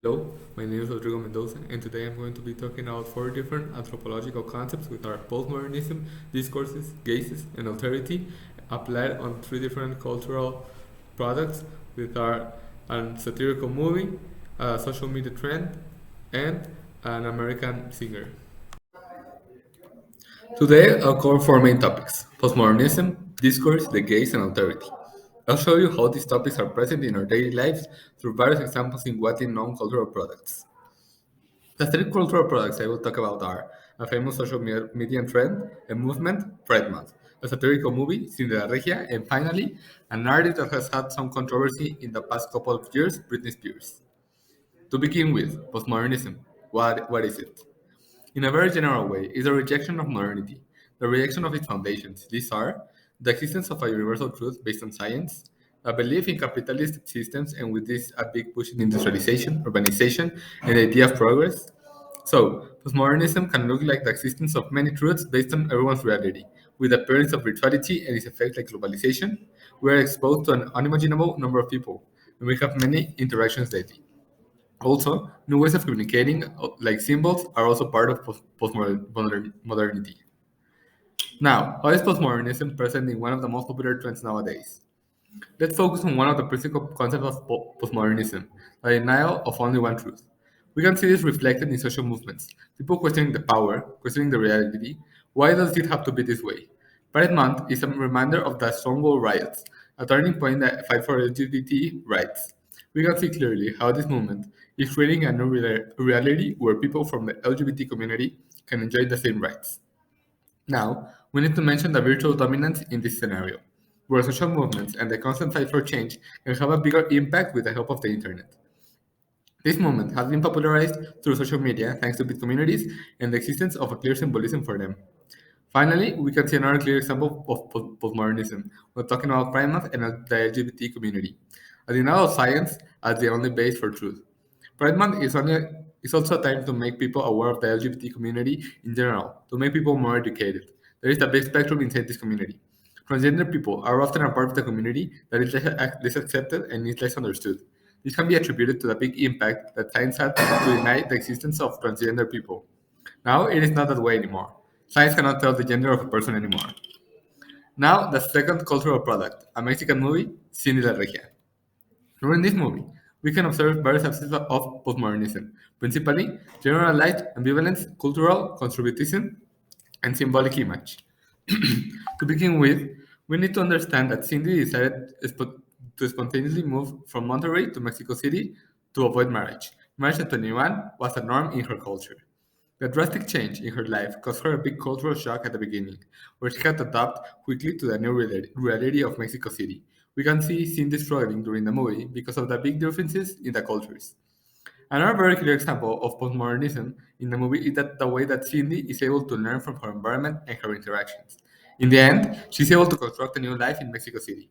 Hello, my name is Rodrigo Mendoza, and today I'm going to be talking about four different anthropological concepts with our postmodernism, discourses, gazes, and alterity applied on three different cultural products with our satirical movie, a social media trend, and an American singer. Today I'll cover four main topics: postmodernism, discourse, the gaze, and authority. I'll show you how these topics are present in our daily lives through various examples in widely known cultural products. The three cultural products I will talk about are a famous social media trend, a movement, Pride Month, a satirical movie, Cinderella Regia, and finally, an artist that has had some controversy in the past couple of years, Britney Spears. To begin with, postmodernism. What is it? In a very general way, is a rejection of modernity, the rejection of its foundations. These are the existence of a universal truth based on science, a belief in capitalist systems, and with this, a big push in industrialization, urbanization, and the idea of progress. So, postmodernism can look like the existence of many truths based on everyone's reality, with the appearance of virtuality and its effects like globalization. We are exposed to an unimaginable number of people, and we have many interactions daily. Also, new ways of communicating, like symbols, are also part of modernity. Now, how is postmodernism present in one of the most popular trends nowadays? Let's focus on one of the principal concepts of postmodernism, the denial of only one truth. We can see this reflected in social movements, people questioning the power, questioning the reality. Why does it have to be this way? Pride Month is a reminder of the Stonewall riots, a turning point in the fight for LGBT rights. We can see clearly how this movement is creating a new reality where people from the LGBT community can enjoy the same rights. Now, we need to mention the virtual dominance in this scenario, where social movements and the constant fight for change can have a bigger impact with the help of the internet. This movement has been popularized through social media thanks to big communities and the existence of a clear symbolism for them. Finally, we can see another clear example of postmodernism when talking about Pride Month and the LGBT community. A denial of science as the only base for truth. Pride Month is also a time to make people aware of the LGBT community in general, to make people more educated. There is a big spectrum inside this community. Transgender people are often a part of the community that is less accepted and is less understood. This can be attributed to the big impact that science had to deny the existence of transgender people. Now it is not that way anymore. Science cannot tell the gender of a person anymore. Now, the second cultural product, a Mexican movie, Cine La Regia. During this movie, we can observe various aspects of postmodernism, principally generalized ambivalence, cultural conservatism, and symbolic image. To begin with, we need to understand that Cindy decided to spontaneously move from Monterrey to Mexico City to avoid marriage. Marriage at 21 was a norm in her culture. The drastic change in her life caused her a big cultural shock at the beginning, where she had to adapt quickly to the new reality of Mexico City. We can see Cindy struggling during the movie because of the big differences in the cultures. Another very clear example of postmodernism in the movie is that the way that Cindy is able to learn from her environment and her interactions. In the end, she's able to construct a new life in Mexico City.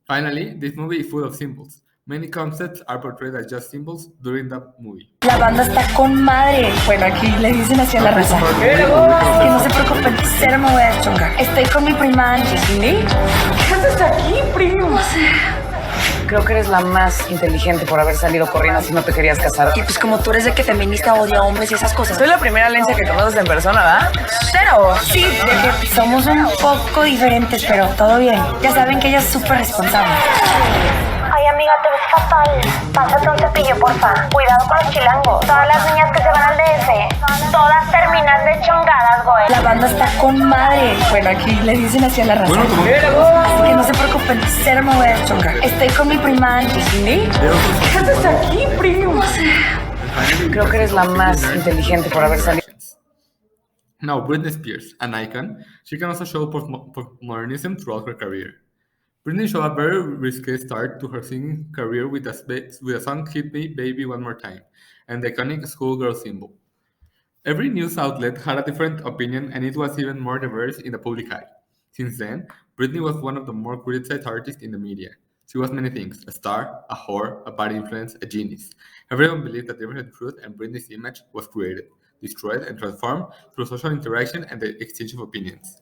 Finally, this movie is full of symbols. Many concepts are portrayed as just symbols during the movie. La banda está con madre. Bueno, aquí le dicen así a la raza. Que no se preocupen, cero me voy a chongar. Estoy con mi prima Angie. ¿Sí? ¿Qué haces aquí, primo? No sé. Creo que eres la más inteligente por haber salido corriendo si no te querías casar. Y pues como tú eres de que feminista odia a hombres y esas cosas. Soy la primera lencia que conoces en persona, ¿verdad? Cero. Sí, de que somos un poco diferentes, pero todo bien. Ya saben que ella es súper responsable. Ay, amiga, te ves fatal. Pásate un cepillo, porfa. Cuidado con los chilangos. Todas las niñas que se van al DF, todas terminan de chongadas, güey. La banda está con madre. Bueno, aquí le dicen así a la raza. Así que no se preocupen, cero me voy a chongar. Estoy con mi prima Angie. ¿Sí? ¿Qué haces aquí, primo? Creo que eres la más inteligente por haber salido. Now, Britney Spears, an icon, she can also show postmodernism throughout her career. Britney showed a very risky start to her singing career with a song Hit Me Baby One More Time and the iconic schoolgirl symbol. Every news outlet had a different opinion and it was even more diverse in the public eye. Since then, Britney was one of the more criticized artists in the media. She was many things: a star, a whore, a bad influence, a genius. Everyone believed that there was truth and Britney's image was created, destroyed, and transformed through social interaction and the exchange of opinions.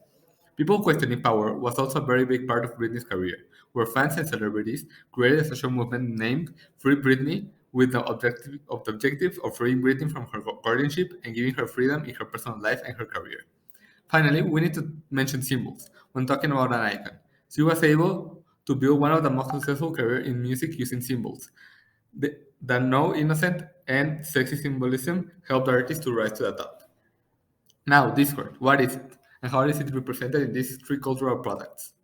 People questioning power was also a very big part of Britney's career, where fans and celebrities created a social movement named Free Britney, with the objective of freeing Britney from her guardianship and giving her freedom in her personal life and her career. Finally, we need to mention symbols when talking about an icon. She was able to build one of the most successful careers in music using symbols. The no innocent and sexy symbolism helped the artist to rise to the top. Now, Discord, what is it? And how is it represented in these three cultural products?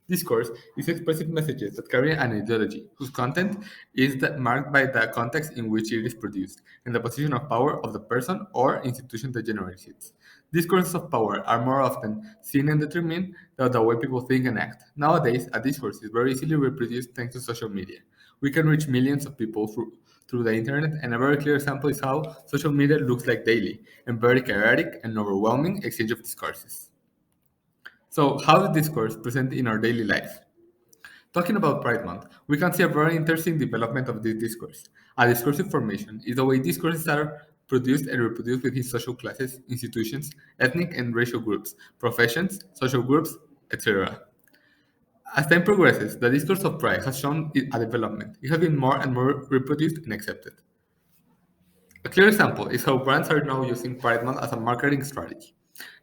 Discourse is expressive messages that carry an ideology, whose content is marked by the context in which it is produced, and the position of power of the person or institution that generates it. Discourses of power are more often seen and determined than the way people think and act. Nowadays, a discourse is very easily reproduced thanks to social media. We can reach millions of people through the internet, and a very clear example is how social media looks like daily and very chaotic and overwhelming exchange of discourses. So, how does discourse present in our daily life? Talking about Pride Month, we can see a very interesting development of this discourse. A discursive formation is the way discourses are produced and reproduced within social classes, institutions, ethnic and racial groups, professions, social groups, etc. As time progresses, the discourse of pride has shown a development. It has been more and more reproduced and accepted. A clear example is how brands are now using Pride Month as a marketing strategy.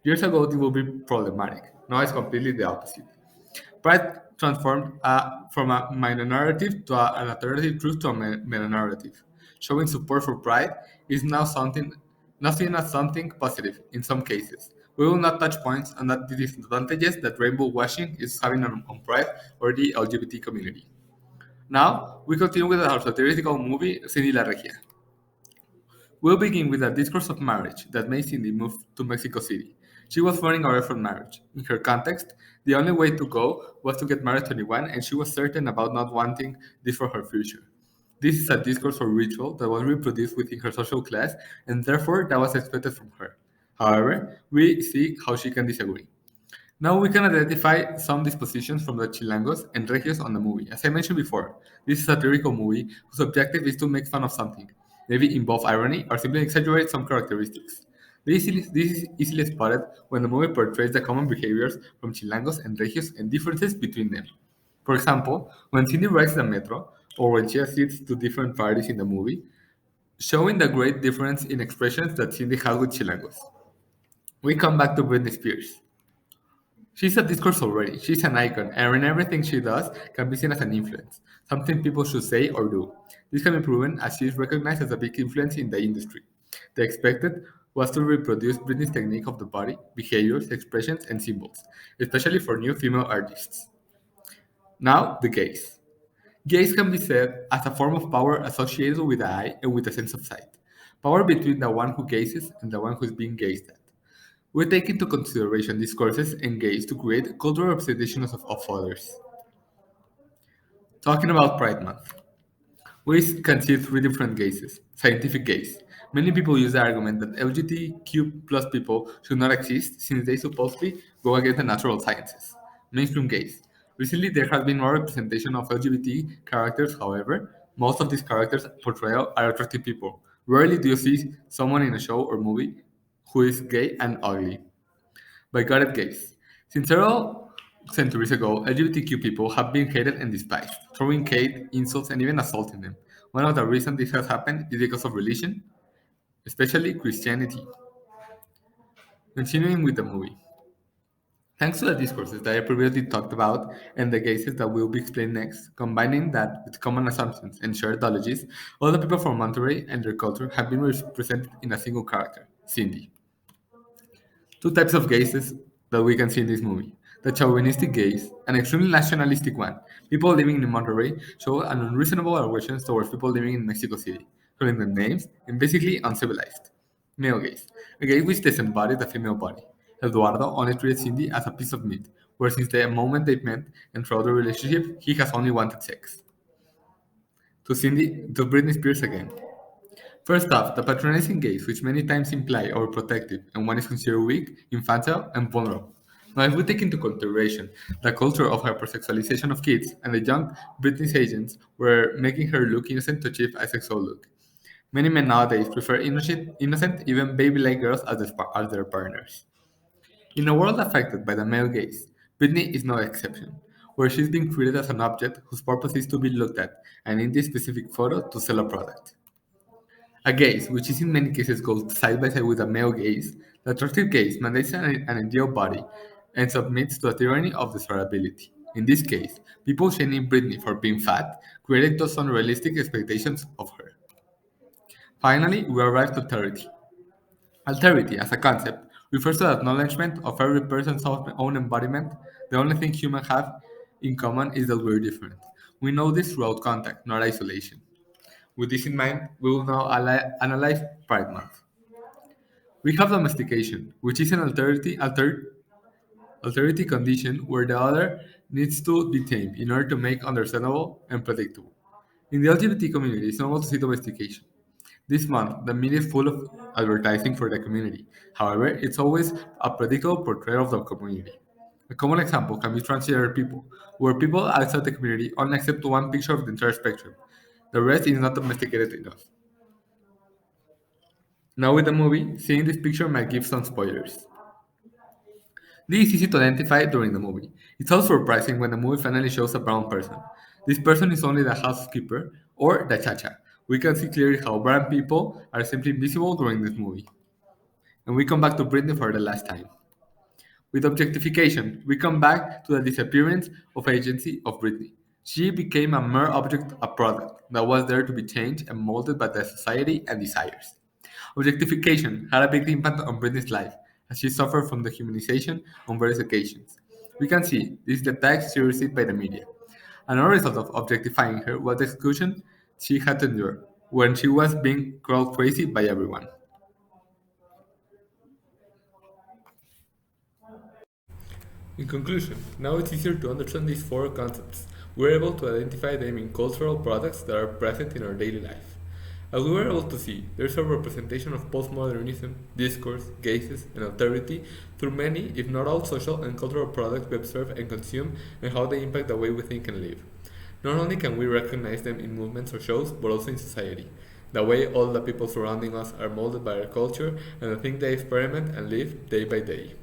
Years ago, this would be problematic. Now it's completely the opposite. Pride transformed from a minor narrative to an alternative truth to a meta narrative. Showing support for Pride is now seen as something positive in some cases. We will not touch points on the disadvantages that rainbow washing is having on Pride or the LGBT community. Now, we continue with our satirical movie, Cindy La Regia. We'll begin with a discourse of marriage that made Cindy move to Mexico City. She was running away from marriage. In her context, the only way to go was to get married at 21, and she was certain about not wanting this for her future. This is a discourse or ritual that was reproduced within her social class, and therefore that was expected from her. However, we see how she can disagree. Now we can identify some dispositions from the Chilangos and Regios on the movie. As I mentioned before, this is a satirical movie whose objective is to make fun of something, maybe involve irony or simply exaggerate some characteristics. This is easily spotted when the movie portrays the common behaviors from Chilangos and Regios and differences between them. For example, when Cindy rides the metro, or when she assists to different parties in the movie, showing the great difference in expressions that Cindy has with Chilangos. We come back to Britney Spears. She's a discourse already. She's an icon, and in everything she does can be seen as an influence, something people should say or do. This can be proven as she is recognized as a big influence in the industry. The expected was to reproduce Britney's technique of the body, behaviors, expressions, and symbols, especially for new female artists. Now, the gaze. Gaze can be said as a form of power associated with the eye and with the sense of sight. Power between the one who gazes and the one who is being gazed at. We take into consideration discourses and gaze to create cultural representations of others. Talking about Pride Month, we can see three different gazes. Scientific gaze. Many people use the argument that LGBTQ plus people should not exist since they supposedly go against the natural sciences. Mainstream gaze. Recently, there has been more representation of LGBT characters, however, most of these characters portrayal are attractive people. Rarely do you see someone in a show or movie who is gay and ugly. Bigoted gaze. Since several centuries ago, LGBTQ people have been hated and despised, throwing hate, insults, and even assaulting them. One of the reasons this has happened is because of religion, especially Christianity. Continuing with the movie. Thanks to the discourses that I previously talked about and the cases that will be explained next, combining that with common assumptions and shared ideologies, all the people from Monterey and their culture have been represented in a single character, Cindy. Two types of gazes that we can see in this movie. The chauvinistic gaze, an extremely nationalistic one. People living in Monterrey show an unreasonable aggression towards people living in Mexico City, calling them names and basically uncivilized. Male gaze, a gaze which disembodies the female body. Eduardo only treats Cindy as a piece of meat, where since the moment they met and throughout the relationship, he has only wanted sex. To Britney Spears again. First off, the patronizing gaze, which many times imply overprotective and one is considered weak, infantile, and vulnerable. Now, if we take into consideration the culture of hypersexualization of kids and the young Britney's agents were making her look innocent to achieve a sexual look. Many men nowadays prefer innocent even baby-like girls as their partners. In a world affected by the male gaze, Britney is no exception. where she's being treated as an object whose purpose is to be looked at, and in this specific photo, to sell a product. A gaze, which is in many cases goes side by side with a male gaze, the attractive gaze mandates an ideal body and submits to a tyranny of desirability. In this case, people shaming Britney for being fat created those unrealistic expectations of her. Finally, we arrive to authority. Alterity, as a concept, refers to the acknowledgement of every person's own embodiment. The only thing humans have in common is that we're different. We know this throughout contact, not isolation. With this in mind, we will now analyze Pride Month. We have domestication, which is an alterity condition where the other needs to be tamed in order to make understandable and predictable. In the LGBT community, it's normal to see domestication. This month, the media is full of advertising for the community. However, it's always a predictable portrayal of the community. A common example can be transgender people, where people outside the community only accept one picture of the entire spectrum. The rest is not domesticated enough. Now with the movie, seeing this picture might give some spoilers. This is easy to identify during the movie. It's also surprising when the movie finally shows a brown person. This person is only the housekeeper or the chacha. We can see clearly how brown people are simply invisible during this movie. And we come back to Britney for the last time. With objectification, we come back to the disappearance of agency of Britney. She became a mere object, a product that was there to be changed and molded by the society and desires. Objectification had a big impact on Britney's life, as she suffered from dehumanization on various occasions. We can see this is the tax she received by the media. Another result of objectifying her was the exclusion she had to endure when she was being called crazy by everyone. In conclusion, now it's easier to understand these four concepts. We're able to identify them in cultural products that are present in our daily life. As we were able to see, there's a representation of postmodernism, discourse, gazes, and authority through many, if not all, social and cultural products we observe and consume and how they impact the way we think and live. Not only can we recognize them in movements or shows, but also in society. The way all the people surrounding us are molded by our culture and the things they experiment and live day by day.